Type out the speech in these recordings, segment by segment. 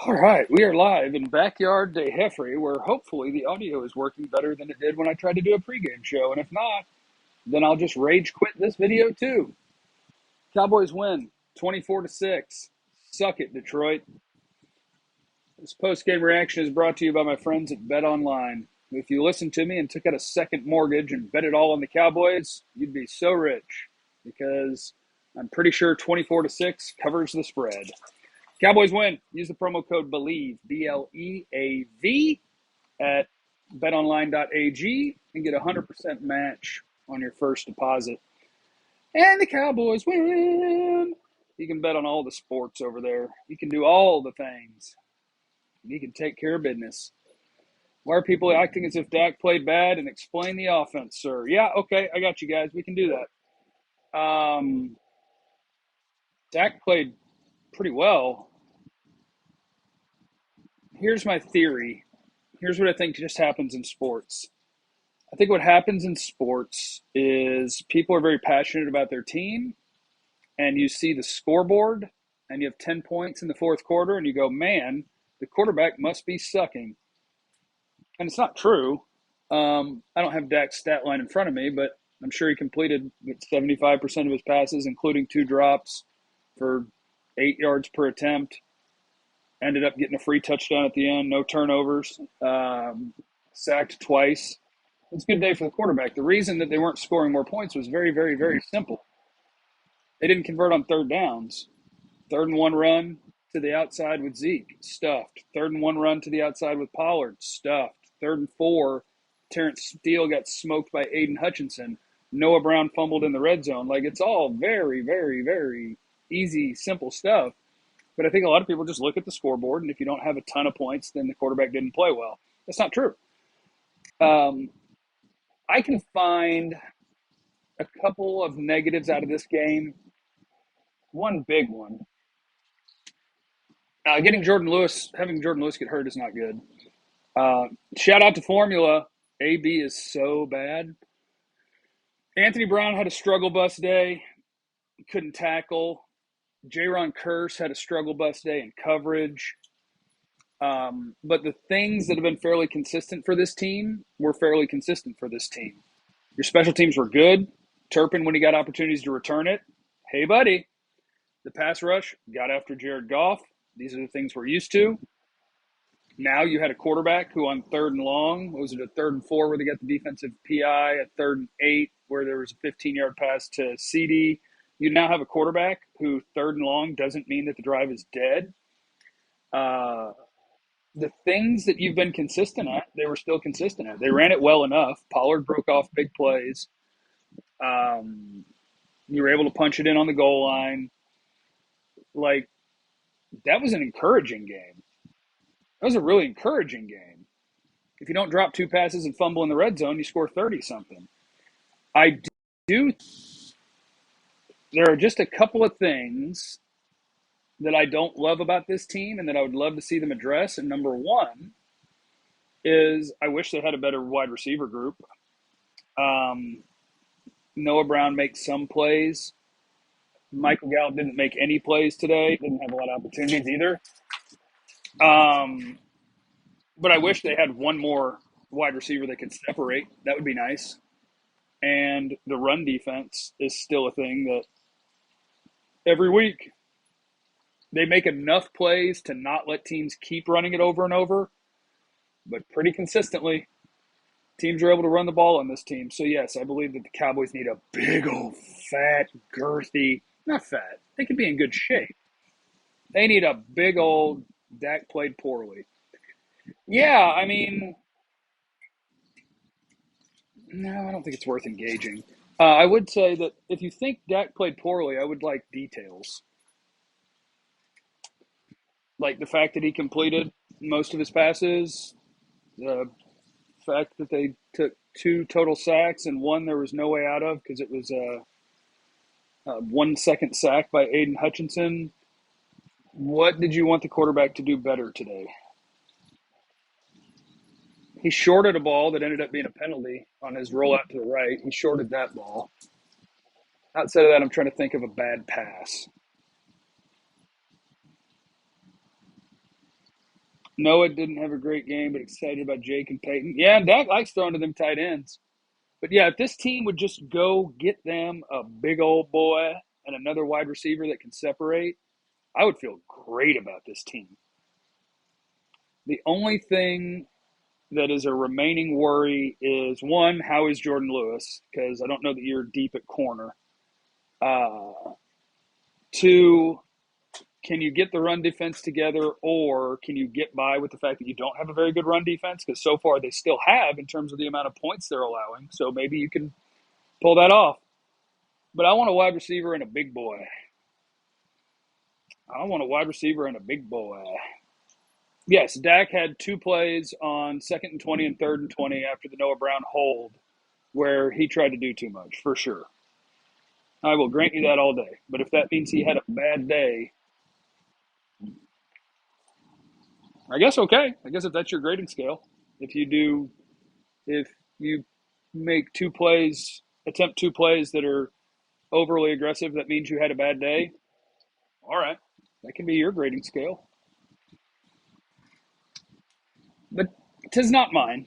All right, we are live in Backyard de Heffrey, where hopefully the audio is working better than it did when I tried to do a pregame show. And if not, then I'll just rage quit this video too. Cowboys win 24-6. Suck it, Detroit. This post-game reaction is brought to you by my friends at Bet Online. If you listened to me and took out a second mortgage and bet it all on the Cowboys, you'd be so rich because I'm pretty sure 24-6 covers the spread. Cowboys win. Use the promo code BELIEVE, BLEAV, at betonline.ag and get a 100% match on your first deposit. And the Cowboys win. You can bet on all the sports over there. You can do all the things. You can take care of business. Why are people acting as if Dak played bad? And explain the offense, sir. Yeah, okay, I got you guys. We can do that. Dak played pretty well. Here's my theory. Here's what I think just happens in sports. I think what happens in sports is people are very passionate about their team, and you see the scoreboard, and you have 10 points in the fourth quarter, and you go, man, the quarterback must be sucking. And it's not true. I don't have Dak's stat line in front of me, but I'm sure he completed 75% of his passes, including 2 drops for 8 yards per attempt. Ended up getting a free touchdown at the end, no turnovers, sacked twice. It's a good day for the quarterback. The reason that they weren't scoring more points was very, very, very simple. They didn't convert on third downs. 3rd and 1 run to the outside with Zeke, stuffed. 3rd and 1 run to the outside with Pollard, stuffed. 3rd and 4, Terrence Steele got smoked by Aiden Hutchinson. Noah Brown fumbled in the red zone. Like, it's all very, very, very easy, simple stuff. But I think a lot of people just look at the scoreboard, and if you don't have a ton of points, then the quarterback didn't play well. That's not true. I can find a couple of negatives out of this game. One big one. Having Jordan Lewis get hurt is not good. Shout out to Formula. AB is so bad. Anthony Brown had a struggle bus day. Couldn't tackle. Jaron Kearse had a struggle bus day in coverage. But the things that have been fairly consistent for this team were fairly consistent for this team. Your special teams were good. Turpin, when he got opportunities to return it, hey, buddy. The pass rush got after Jared Goff. These are the things we're used to. Now you had a quarterback who on 3rd and long, was it a 3rd and 4 where they got the defensive PI, a 3rd and 8 where there was a 15-yard pass to CD. You now have a quarterback who 3rd and long doesn't mean that the drive is dead. The things that you've been consistent at, they were still consistent at. They ran it well enough. Pollard broke off big plays. You were able to punch it in on the goal line. Like, that was an encouraging game. That was a really encouraging game. If you don't drop 2 passes and fumble in the red zone, you score 30-something. There are just a couple of things that I don't love about this team and that I would love to see them address. And number one is I wish they had a better wide receiver group. Noah Brown makes some plays. Michael Gallup didn't make any plays today. Didn't have a lot of opportunities either. But I wish they had one more wide receiver that could separate. That would be nice. And the run defense is still a thing that every week they make enough plays to not let teams keep running it over and over, but pretty consistently teams are able to run the ball on this team. So, yes, I believe that the Cowboys need a big old fat, girthy, not fat, they could be in good shape. They need a big old Dak played poorly. Yeah, I mean, no, I don't think it's worth engaging. I would say that if you think Dak played poorly, I would like details. Like the fact that he completed most of his passes, the fact that they took 2 total sacks and one there was no way out of because it was a 1-second sack by Aiden Hutchinson. What did you want the quarterback to do better today? He shorted a ball that ended up being a penalty on his rollout to the right. He shorted that ball. Outside of that, I'm trying to think of a bad pass. Noah didn't have a great game, but excited about Jake and Peyton. Yeah, and Dak likes throwing to them tight ends. But yeah, if this team would just go get them a big old boy and another wide receiver that can separate, I would feel great about this team. The only thing that is a remaining worry is one, how is Jordan Lewis? Because I don't know that you're deep at corner. Uh, Two, can you get the run defense together, or can you get by with the fact that you don't have a very good run defense? Because so far they still have in terms of the amount of points they're allowing. So maybe you can pull that off. But I want a wide receiver and a big boy. I want a wide receiver and a big boy. Yes, Dak had 2 plays on 2nd and 20 and 3rd and 20 after the Noah Brown hold where he tried to do too much, for sure. I will grant you that all day. But if that means he had a bad day, I guess okay. I guess if that's your grading scale, if you do, if you make 2 plays, attempt 2 plays that are overly aggressive, that means you had a bad day. All right, that can be your grading scale. But 'tis not mine.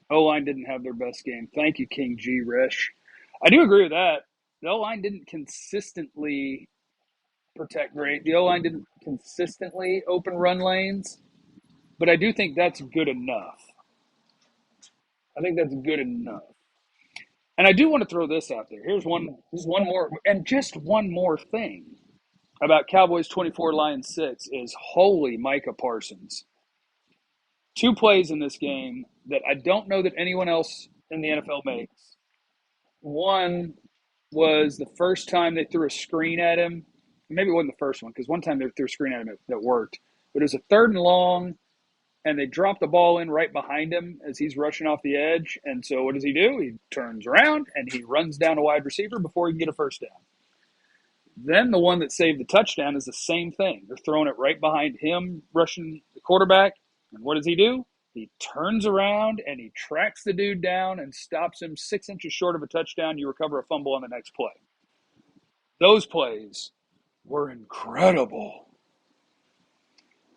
O line didn't have their best game. Thank you, King G. Rish. I do agree with that. The O line didn't consistently protect great. The O line didn't consistently open run lanes, but I do think that's good enough. I think that's good enough. And I do want to throw this out there. Here's one more, and just one more thing about Cowboys 24 Lions 6 is holy Micah Parsons. 2 plays in this game that I don't know that anyone else in the NFL makes. One was the first time they threw a screen at him. Maybe it wasn't the first one because one time they threw a screen at him that worked. But it was a 3rd and long, and they dropped the ball in right behind him as he's rushing off the edge. And so what does he do? He turns around and he runs down a wide receiver before he can get a first down. Then the one that saved the touchdown is the same thing. They're throwing it right behind him, rushing the quarterback. And what does he do? He turns around and he tracks the dude down and stops him 6 inches short of a touchdown. You recover a fumble on the next play. Those plays were incredible.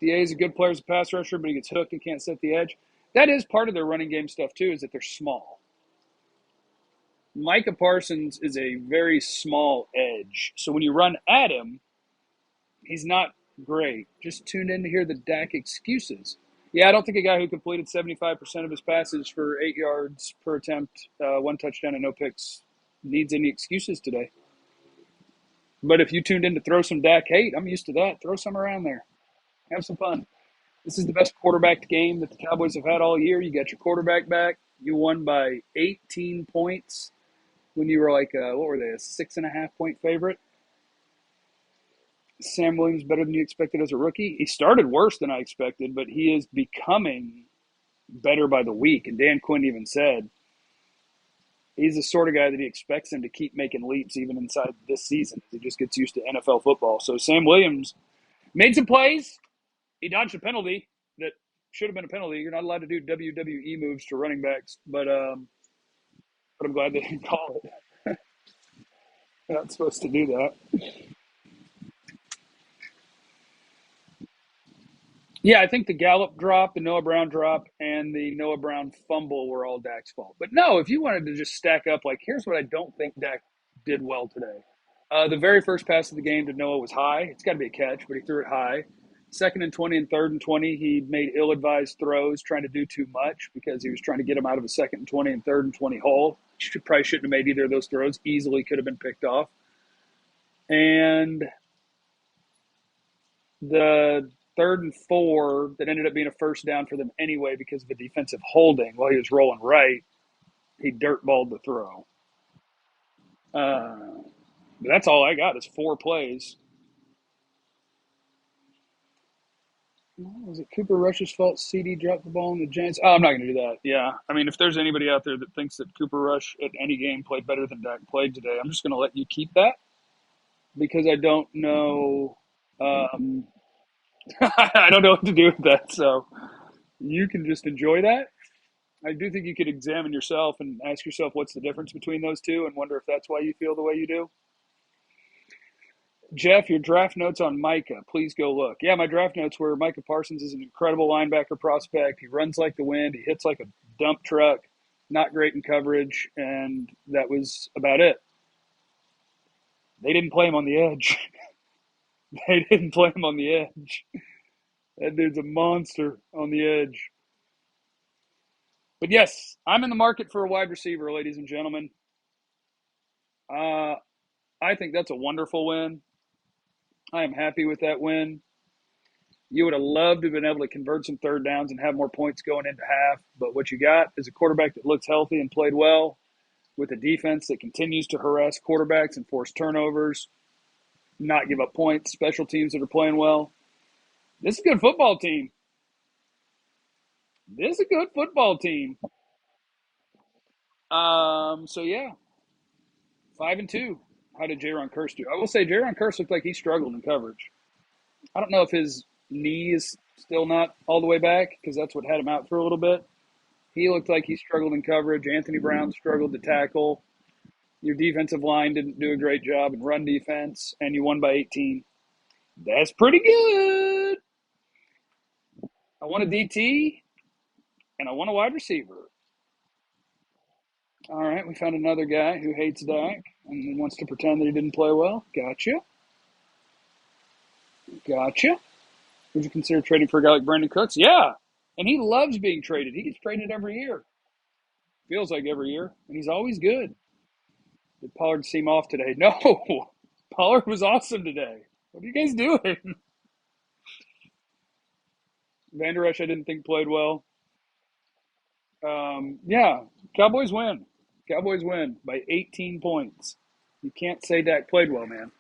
DA is a good player as a pass rusher, but he gets hooked and can't set the edge. That is part of their running game stuff, too, is that they're small. Micah Parsons is a very small edge. So when you run at him, he's not great. Just tuned in to hear the Dak excuses. Yeah, I don't think a guy who completed 75% of his passes for 8 yards per attempt, 1 touchdown and no picks, needs any excuses today. But if you tuned in to throw some Dak hate, I'm used to that. Throw some around there. Have some fun. This is the best quarterback game that the Cowboys have had all year. You got your quarterback back. You won by 18 points when you were like, what were they, a 6.5-point favorite? Sam Williams better than you expected as a rookie. He started worse than I expected, but he is becoming better by the week. And Dan Quinn even said he's the sort of guy that he expects him to keep making leaps even inside this season. He just gets used to NFL football. So Sam Williams made some plays. He dodged a penalty that should have been a penalty. You're not allowed to do WWE moves to running backs, but I'm glad they didn't call it. You're not supposed to do that. Yeah, I think the Gallup drop, the Noah Brown drop, and the Noah Brown fumble were all Dak's fault. But no, if you wanted to just stack up, like, here's what I don't think Dak did well today. The very first pass of the game to Noah was high. It's got to be a catch, but he threw it high. 2nd and 20 and 3rd and 20, he made ill-advised throws, trying to do too much because he was trying to get him out of a 2nd and 20 and 3rd and 20 hole. Probably shouldn't have made either of those throws. Easily could have been picked off. And the 3rd and 4 that ended up being a first down for them anyway because of a defensive holding while he was rolling right, he dirtballed the throw. But that's all I got is 4 plays. Was it Cooper Rush's fault CD dropped the ball in the Giants? Oh, I'm not going to do that. Yeah. I mean, if there's anybody out there that thinks that Cooper Rush at any game played better than Dak played today, I'm just going to let you keep that because I don't know. I don't know what to do with that. So you can just enjoy that. I do think you could examine yourself and ask yourself what's the difference between those two and wonder if that's why you feel the way you do. Jeff, your draft notes on Micah. Please go look. Yeah, my draft notes were Micah Parsons is an incredible linebacker prospect. He runs like the wind. He hits like a dump truck. Not great in coverage, and that was about it. They didn't play him on the edge. They didn't play him on the edge. That dude's a monster on the edge. But yes, I'm in the market for a wide receiver, ladies and gentlemen. Uh, I think that's a wonderful win. I am happy with that win. You would have loved to have been able to convert some third downs and have more points going into half. But what you got is a quarterback that looks healthy and played well with a defense that continues to harass quarterbacks and force turnovers, not give up points, special teams that are playing well. This is a good football team. This is a good football team. So yeah, 5-2. How did Jaron Curse do? I will say Jaron Curse looked like he struggled in coverage. I don't know if his knee is still not all the way back because that's what had him out for a little bit. He looked like he struggled in coverage. Anthony Brown struggled to tackle. Your defensive line didn't do a great job in run defense, and you won by 18. That's pretty good. I want a DT, and I want a wide receiver. All right, we found another guy who hates Dak and wants to pretend that he didn't play well. Gotcha. Would you consider trading for a guy like Brandon Cooks? Yeah, and he loves being traded. He gets traded every year. Feels like every year, and he's always good. Did Pollard seem off today? No, Pollard was awesome today. What are you guys doing? Van Der Esch, I didn't think played well. Yeah, Cowboys win. Cowboys win by 18 points. You can't say Dak played well, man.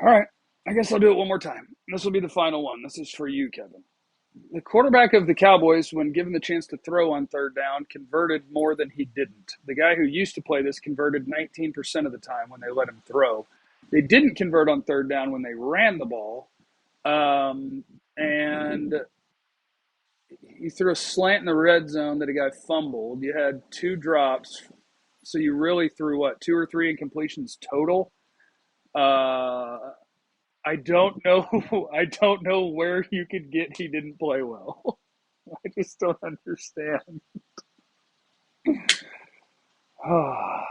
All right, I guess I'll do it one more time. This will be the final one. This is for you, Kevin. The quarterback of the Cowboys, when given the chance to throw on third down, converted more than he didn't. The guy who used to play this converted 19% of the time when they let him throw. They didn't convert on third down when they ran the ball. And you threw a slant in the red zone that a guy fumbled. You had 2 drops. So you really threw, what, 2 or 3 incompletions total? I don't know. I don't know where you could get he didn't play well. I just don't understand. All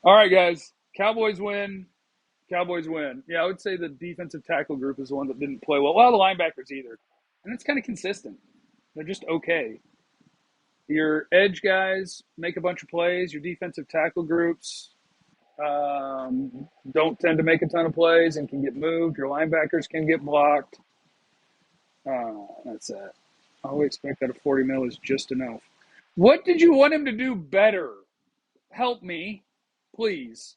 right, guys. Cowboys win. Cowboys win. Yeah, I would say the defensive tackle group is the one that didn't play well. Well, the linebackers either. And it's kind of consistent. They're just okay. Your edge guys make a bunch of plays. Your defensive tackle groups don't tend to make a ton of plays and can get moved. Your linebackers can get blocked. That's it. All we expect out of 40 mil is just enough. What did you want him to do better? Help me, please.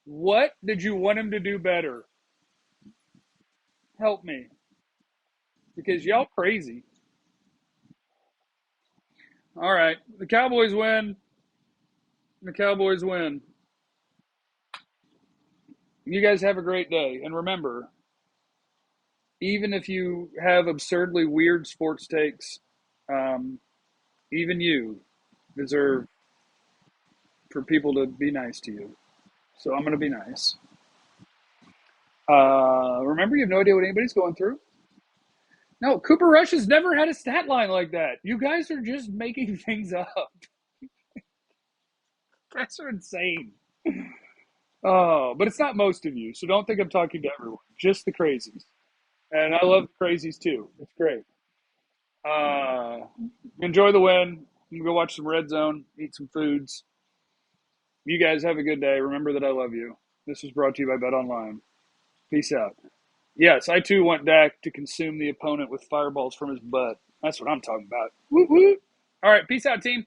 What did you want him to do better? Help me. Because y'all crazy. All right. The Cowboys win. The Cowboys win. You guys have a great day. And remember, even if you have absurdly weird sports takes, even you deserve for people to be nice to you. So I'm going to be nice. Remember, you have no idea what anybody's going through. No, Cooper Rush has never had a stat line like that. You guys are just making things up. Guys are insane. Oh, but it's not most of you, so don't think I'm talking to everyone. Just the crazies. And I love the crazies too. It's great. Uh, Enjoy the win. I'm gonna go watch some Red Zone, eat some foods. You guys have a good day. Remember that I love you. This was brought to you by Bet Online. Peace out. Yes, I too want Dak to consume the opponent with fireballs from his butt. That's what I'm talking about. Woot woot. All right, peace out, team.